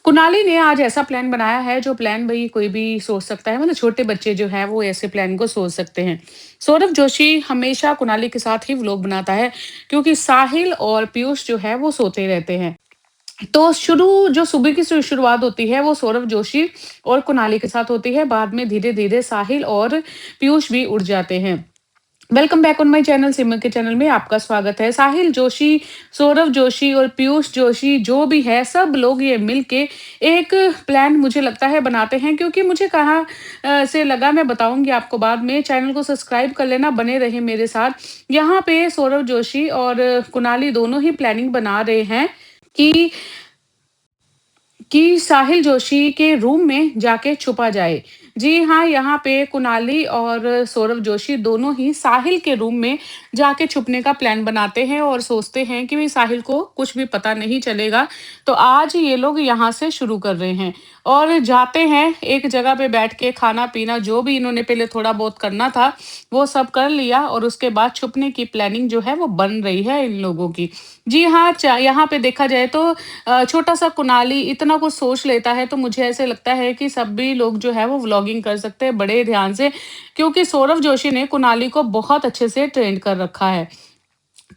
कुनाली ने आज ऐसा प्लान बनाया है जो प्लान भई कोई भी सोच सकता है, मतलब छोटे बच्चे जो हैं वो ऐसे प्लान को सोच सकते हैं। सौरभ जोशी हमेशा कुनाली के साथ ही व्लॉग बनाता है क्योंकि साहिल और पीयूष जो है वो सोते रहते हैं। तो जो सुबह की शुरुआत होती है वो सौरभ जोशी और कुनाली के साथ होती है। बाद में धीरे-धीरे साहिल और पीयूष भी उठ जाते हैं। Welcome back on my channel Simar के चैनल में आपका स्वागत है। साहिल जोशी, सौरभ जोशी और पीयूष जोशी जो भी है सब लोग ये मिलके एक प्लान मुझे लगता है बनाते हैं, क्योंकि मुझे कहाँ से लगा मैं बताऊँगी आपको बाद में। चैनल को सब्सक्राइब कर लेना, बने रहे मेरे साथ। यहाँ पे सौरभ जोशी और कुनाली दोनों ही प्लानिंग बना रहे हैं कि साहिल जोशी के रूम में जाके छुपा जाए। जी हाँ, यहाँ पे कुनाली और सौरभ जोशी दोनों ही साहिल के रूम में जाके छुपने का प्लान बनाते हैं और सोचते हैं कि भई साहिल को कुछ भी पता नहीं चलेगा। तो आज ये लोग यहाँ से शुरू कर रहे हैं और जाते हैं एक जगह पे बैठ के खाना-पीना जो भी इन्होंने पहले थोड़ा बहुत करना था, वो सब कर लिया और उसके बाद छुपने की प्लानिंग जो है वो बन रही है इन लोगों की। जी हाँ, च यहाँ पे देखा जाए तो छोटा-सा कुनाली इतना कुछ सोच लेता है, तो मुझे ऐसे लगता है कि सभी लोग जो है वो व्लॉगिंग कर सकते हैं बड़े ध्यान से, क्योंकि सौरभ जोशी ने कुनाली को बहुत अच्छे से ट्रेंड कर रखा है।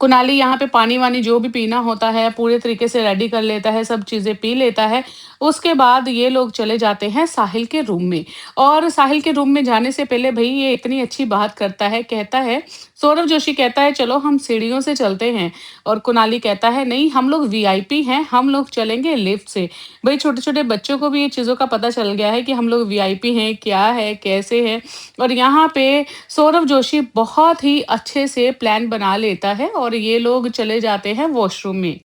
कुनाली यहाँ पे पानी-वानी जो भी पीना होता है, पूरे तरीके से रेडी कर लेता है, सब चीज़ें पी लेता है। उसके बाद ये लोग चले जाते हैं साहिल के रूम में और साहिल के रूम में जाने से पहले भई ये इतनी अच्छी बात करता है, कहता है सौरभ जोशी कहता है, "चलो हम सीढ़ियों से चलते हैं" और कुनाली कहता है, "नहीं, हम लोग वीआईपी हैं, हम लोग चलेंगे लिफ्ट से।" भई छोटे-छोटे बच्चों को भी ये चीज़ों का पता चल गया है कि हम लोग वीआईपी हैं, क्या है, कैसे है। और यहाँ पे सौरभ जोशी बहुत ही अच्छे से प्लान बना लेता है और ये लोग चले जाते हैं वॉशरूम में।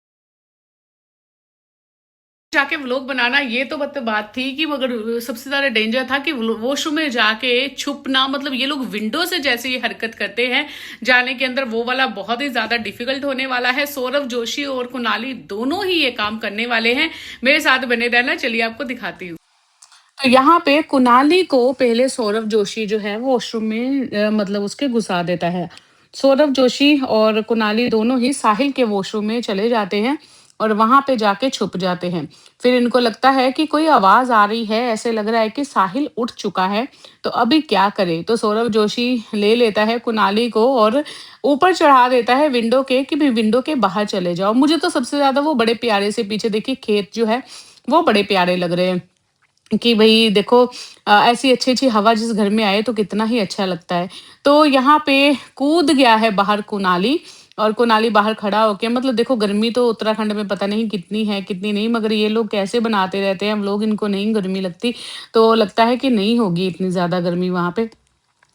जाके व्लॉग बनाना ये तो बात थी कि मगर सबसे ज़्यादा डेंजर था कि वॉशरूम में जाके छुपना, मतलब ये लोग विंडो से जैसे ये हरकत करते हैं जाने के अंदर, वो वाला बहुत ही ज़्यादा डिफिकल्ट होने वाला है। सौरभ जोशी और कुनाली दोनों ही ये काम करने वाले हैं। मेरे साथ बने रहना, चलिए आपको दिखाती हूँ। तो यहाँ पे कुनाली को पहले सौरभ जोशी जो है वो वॉशरूम में मतलब उसके घुसा देता है। सौरभ जोशी और कुनाली दोनों ही साहिल के वॉशरूम में चले जाते हैं और वहां पे जाके छुप जाते हैं। फिर इनको लगता है कि कोई आवाज आ रही है, ऐसे लग रहा है कि साहिल उठ चुका है। तो अभी क्या करे, तो सौरभ जोशी ले लेता है कुनाली को और ऊपर चढ़ा देता है विंडो के कि भी विंडो के बाहर चले जाओ। मुझे तो सबसे ज्यादा वो बड़े प्यारे से पीछे देखिए खेत जो है वो बड़े प्यारे लग रहे हैं कि भई देखो ऐसी अच्छी-अच्छी हवा जिस घर में आए तो कितना ही अच्छा लगता है। तो यहाँ पे कूद गया है बाहर कुनाली और कुनाली बाहर खड़ा होके, मतलब देखो गर्मी तो उत्तराखंड में पता नहीं कितनी है, कितनी नहीं, मगर ये लोग कैसे बनाते रहते हैं व्लॉग, इनको नहीं गर्मी लगती। तो लगता है कि नहीं होगी इतनी ज़्यादा गर्मी वहाँ पे।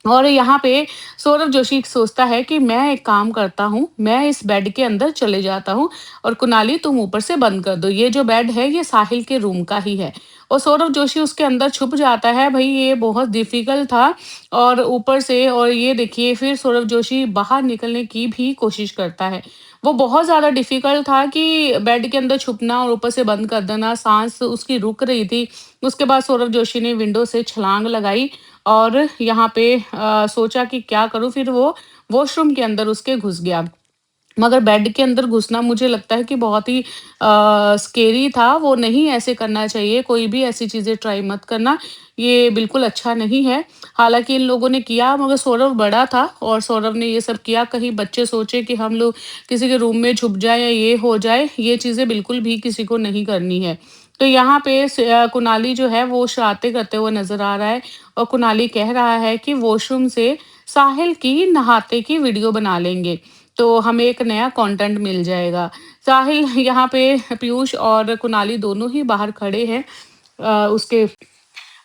और यहाँ पे सौरभ जोशी सोचता है कि मैं एक काम करता हूँ, मैं इस बेड के अंदर चले जाता हूँ और कुनाली तुम ऊपर से बंद कर दो। ये जो बेड है ये साहिल के रूम का ही है। और सौरभ जोशी उसके अंदर छुप जाता है। भई ये बहुत डिफ़िकल्ट था और ऊपर से, और ये देखिए फिर सौरभ जोशी बाहर निकलने की भी कोशिश करता है। वो बहुत ज़्यादा डिफ़िकल्ट था कि बेड के अंदर छुपना और ऊपर से बंद कर देना, साँस उसकी रुक रही थी। उसके बाद सौरभ जोशी ने विंडो से छलांग लगाई और यहाँ पे सोचा कि क्या करूँ, फिर वो वॉशरूम के अंदर उसके घुस गया। मगर बेड के अंदर घुसना मुझे लगता है कि बहुत ही स्केरी था, वो नहीं ऐसे करना चाहिए, कोई भी ऐसी चीज़ें ट्राई मत करना, ये बिल्कुल अच्छा नहीं है। हालाँकि इन लोगों ने किया मगर सौरभ बड़ा था और सौरभ ने ये सब किया, कहीं बच्चे सोचे कि हम लोग किसी के रूम में छुप जाएँ या ये हो जाए, ये चीज़ें बिल्कुल भी किसी को नहीं करनी है। तो यहाँ पे कुनाली जो है वो शरारतें करते हुए नज़र आ रहा है और कुनाली कह रहा है कि वॉशरूम से साहिल की नहाते की वीडियो बना लेंगे, तो हमें एक नया कंटेंट मिल जाएगा। साहिल यहाँ पे पीयूष और कुनाली दोनों ही बाहर खड़े हैं उसके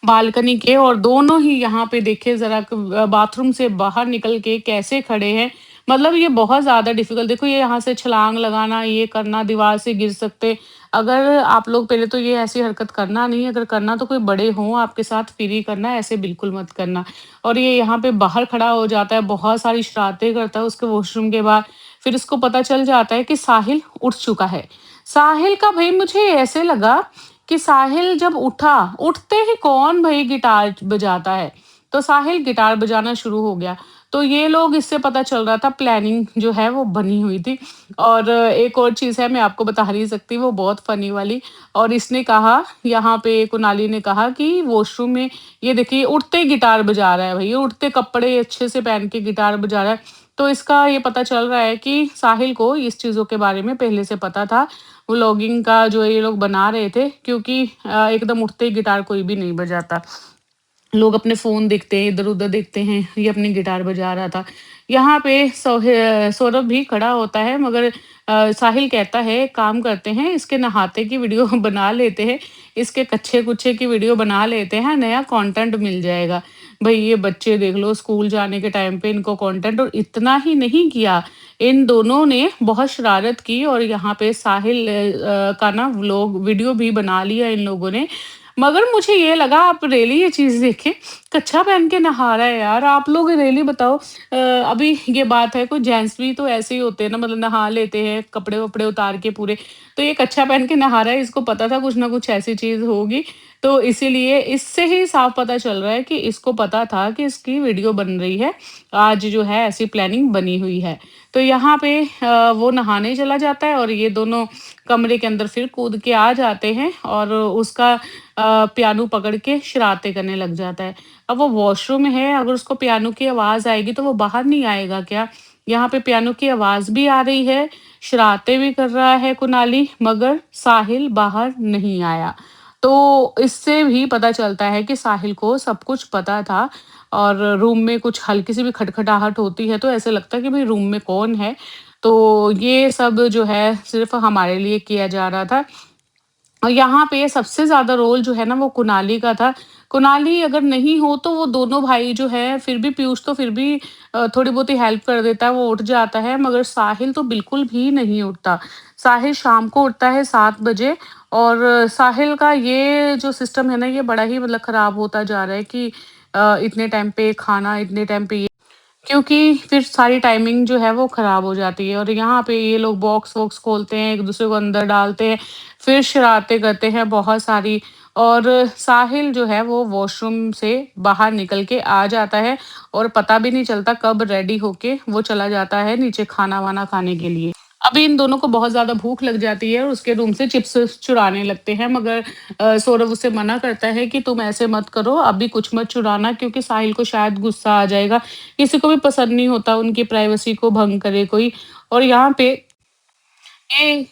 बालकनी के, और दोनों ही यहाँ पे देखिए ज़रा बाथरूम से बाहर निकल के कैसे खड़े हैं। मतलब ये बहुत ज़्यादा डिफ़िकल्ट, देखो ये यहाँ से छलांग लगाना, ये करना, दीवार से गिर सकते। अगर आप लोग पहले तो ये ऐसी हरकत करना नहीं, अगर करना तो कोई बड़े हों आपके साथ फिर ही करना, ऐसे बिल्कुल मत करना। और ये यहाँ पे बाहर खड़ा हो जाता है, बहुत सारी शरारतें करता है उसके वॉशरूम के बाहर। फिर उसको पता चल जाता है कि साहिल उठ चुका है। साहिल का भई मुझे ऐसे लगा कि साहिल जब उठा, उठते ही कौन भई गिटार बजाता है? तो साहिल गिटार बजाना शुरू हो गया। तो ये लोग इससे पता चल रहा था प्लानिंग जो है वो बनी हुई थी। और एक और चीज़ है मैं आपको बता नहीं सकती वो बहुत फ़नी वाली। और इसने कहा यहाँ पे कुनाली ने कहा कि वॉशरूम में ये देखिए उठते ही गिटार बजा रहा है भई, उठते कपड़े अच्छे से पहन के गिटार बजा रहा है। तो इसका ये पता चल रहा है कि साहिल को इस चीज़ों के बारे में पहले से पता था। व्लॉगिंग का जो ये लोग बना रहे थे क्योंकि एकदम उठते ही गिटार कोई भी नहीं बजाता। लोग अपने फ़ोन देखते हैं, इधर-उधर देखते हैं, ये अपनी गिटार बजा रहा था। यहाँ पे सौरभ भी खड़ा होता है मगर साहिल कहता है एक काम करते हैं इसके नहाते की वीडियो बना लेते हैं, इसके कच्छे-कुच्छे की वीडियो बना लेते हैं, नया कंटेंट मिल जाएगा। भई ये बच्चे देख लो स्कूल जाने के टाइम पे इनको कंटेंट और इतना ही नहीं किया, इन दोनों ने बहुत शरारत की और यहाँ पे साहिल का ना व्लॉग वीडियो भी बना लिया इन लोगों ने। मगर मुझे ये लगा आप रियली ये चीज़ देखें, कच्छा पहन के नहा रहा है यार, आप लोग रियली बताओ। अभी ये बात है कोई जेंट्स भी तो ऐसे ही होते हैं ना मतलब नहा लेते हैं कपड़े-वपड़े उतार के पूरे, तो ये कच्छा पहन के नहा रहा है, इसको पता था कुछ ना कुछ ऐसी चीज़ होगी, तो इसीलिए इससे ही साफ पता चल रहा है कि इसको पता था कि इसकी वीडियो बन रही है, आज जो है ऐसी प्लानिंग बनी हुई है। तो यहाँ पे वो नहाने चला जाता है और ये दोनों कमरे के अंदर फिर कूद के आ जाते हैं और उसका पियानो पकड़ के शरारतें करने लग जाता है। अब वो वॉशरूम में है, अगर उसको पियानो की आवाज़ आएगी तो वो बाहर नहीं आएगा क्या? यहाँ पे पियानो की आवाज़ भी आ रही है, शरारतें भी कर रहा है कुनाली, मगर साहिल बाहर नहीं आया। तो इससे भी पता चलता है कि साहिल को सब कुछ पता था और रूम में कुछ हल्की सी भी खटखटाहट होती है तो ऐसा लगता है कि भाई रूम में कौन है? तो ये सब जो है सिर्फ़ हमारे लिए किया जा रहा था। और यहाँ पे सबसे ज़्यादा रोल जो है ना वो कुनाली का था। कुनाली अगर नहीं हो तो वो दोनों भाई जो है फिर भी पीयूष तो फिर भी थोड़ी बहुत ही हेल्प कर देता है, वो उठ जाता है, मगर साहिल तो बिल्कुल भी नहीं उठता। साहिल शाम को उठता है 7 बजे और साहिल का ये जो सिस्टम है ना ये बड़ा ही मतलब ख़राब होता जा रहा है कि इतने टाइम पे खाना, इतने टाइम पे क्योंकि फिर सारी टाइमिंग जो है वो ख़राब हो जाती है और यहाँ पे ये लोग बॉक्स-वॉक्स खोलते हैं, एक-दूसरे को अंदर डालते हैं, फिर शरारतें करते हैं बहुत सारी और साहिल जो है वो वॉशरूम से बाहर निकल के आ जाता है और पता भी नहीं चलता कब रेडी होके वो चला जाता है नीचे खाना-वाना खाने के लिए। अभी इन दोनों को बहुत ज़्यादा भूख लग जाती है और उसके रूम से चिप्स चुराने लगते हैं मगर सौरभ उसे मना करता है कि तुम ऐसे मत करो, अभी कुछ मत चुराना क्योंकि साहिल को शायद गुस्सा आ जाएगा। किसी को भी पसंद नहीं होता उनकी प्राइवेसी को भंग करे कोई। और यहाँ पे ये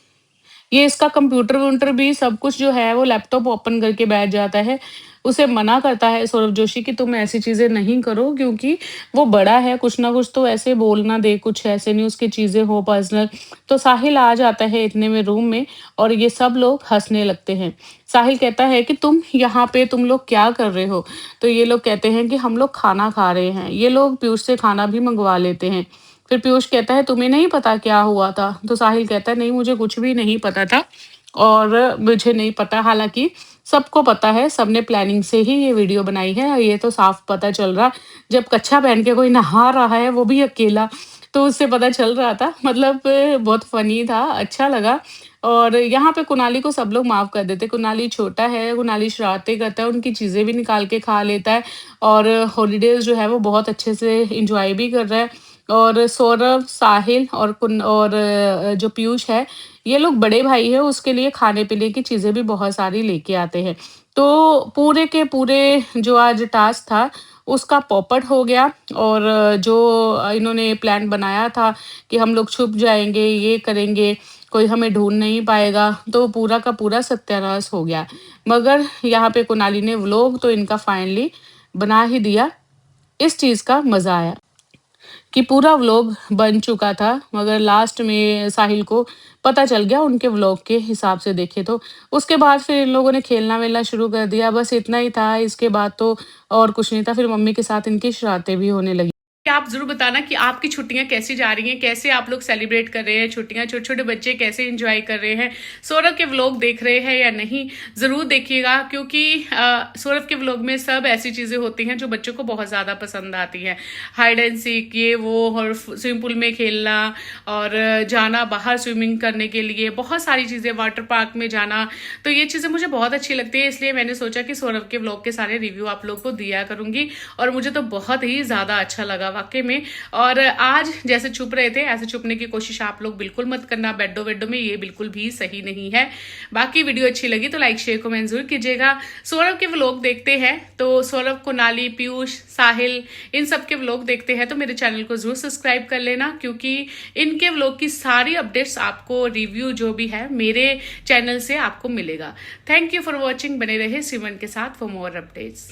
ये इसका कंप्यूटर-वम्प्यूटर भी सब कुछ जो है वो लैपटॉप ओपन करके बैठ जाता है। उसे मना करता है सौरभ जोशी कि तुम ऐसी चीज़ें नहीं करो क्योंकि वो बड़ा है, कुछ ना कुछ तो ऐसे बोल ना दे, कुछ ऐसे नहीं उसकी चीज़ें हो पर्सनल। तो साहिल आ जाता है इतने में रूम में और ये सब लोग हँसने लगते हैं। साहिल कहता है कि तुम यहाँ पे तुम लोग क्या कर रहे हो? तो ये लोग कहते हैं कि हम लोग खाना खा रहे हैं। ये लोग पीयूष से खाना भी मँगवा लेते हैं। फिर पीयूष कहता है तुम्हें नहीं पता क्या हुआ था? तो साहिल कहता है नहीं मुझे कुछ भी नहीं पता था और मुझे नहीं पता, हालाँकि सबको पता है, सबने प्लानिंग से ही ये वीडियो बनाई है। ये तो साफ पता चल रहा जब कच्छा पहन के कोई नहा रहा है वो भी अकेला, तो उससे पता चल रहा था। मतलब बहुत फ़नी था, अच्छा लगा। और यहाँ पे कुनाली को सब लोग माफ़ कर देते हैं। कुनाली छोटा है, कुनाली शरारतें करता है, उनकी चीज़ें भी निकाल के खा लेता है और हॉलिडेज़ जो है वो बहुत अच्छे से एन्जॉय भी कर रहा है। और सौरभ, साहिल और जो पीयूष है, ये लोग बड़े भाई हैं, उसके लिए खाने-पीने की चीज़ें भी बहुत सारी लेके आते हैं। तो पूरे के पूरे जो आज टास्क था, उसका पोपट हो गया और जो इन्होंने प्लान बनाया था कि हम लोग छुप जाएँगे, ये करेंगे, कोई हमें ढूँढ नहीं पाएगा, तो पूरा का पूरा सत्यानाश हो गया। मगर यहाँ पे कुनाली ने व्लॉग तो इनका फाइनली बना ही दिया, इस चीज़ का मज़ा आया। कि पूरा व्लॉग बन चुका था, मगर लास्ट में साहिल को पता चल गया उनके व्लॉग के हिसाब से देखें तो। उसके बाद फिर इन लोगों ने खेलना-वेलना शुरू कर दिया, बस इतना ही था, इसके बाद तो और कुछ नहीं था। फिर मम्मी के साथ इनकी शरारतें भी होने लगी। आप ज़रूर बताना कि आपकी छुट्टियाँ कैसी जा रही हैं, कैसे आप लोग सेलिब्रेट कर रहे हैं छुट्टियाँ, छोटे-छोटे बच्चे कैसे एंजॉय कर रहे हैं, सौरभ के व्लॉग देख रहे हैं या नहीं, ज़रूर देखिएगा क्योंकि सौरभ के व्लॉग में सब ऐसी चीज़ें होती हैं जो बच्चों को बहुत ज़्यादा पसंद आती हैं। हाइड एंड सीक, ये वो, और स्विमिंग पूल में खेलना और जाना बाहर स्विमिंग करने के लिए, बहुत सारी चीज़ें, वाटर पार्क में जाना, तो ये चीज़ें मुझे बहुत अच्छी लगती है। इसलिए मैंने सोचा कि सौरभ के व्लॉग के सारे रिव्यू आप लोग को दिया करूँगी और मुझे तो बहुत ही ज़्यादा अच्छा लगा। वाकई में। और आज जैसे छुप रहे थे ऐसे छुपने की कोशिश आप लोग बिल्कुल मत करना बेडो वेडो में, ये बिल्कुल भी सही नहीं है। बाकी वीडियो अच्छी लगी तो लाइक शेयर कमेंट जरूर कीजिएगा। सौरभ के व्लॉग देखते हैं तो सौरभ, कुनाली, पीयूष, साहिल, इन सब के व्लॉग देखते हैं तो मेरे चैनल को जरूर सब्सक्राइब कर लेना, क्योंकि इनके व्लॉग की सारी अपडेट्स आपको, रिव्यू जो भी है मेरे चैनल से आपको मिलेगा। Thank you for watching. बने रहे श्रीमन के साथ फॉर मोर अपडेट्स।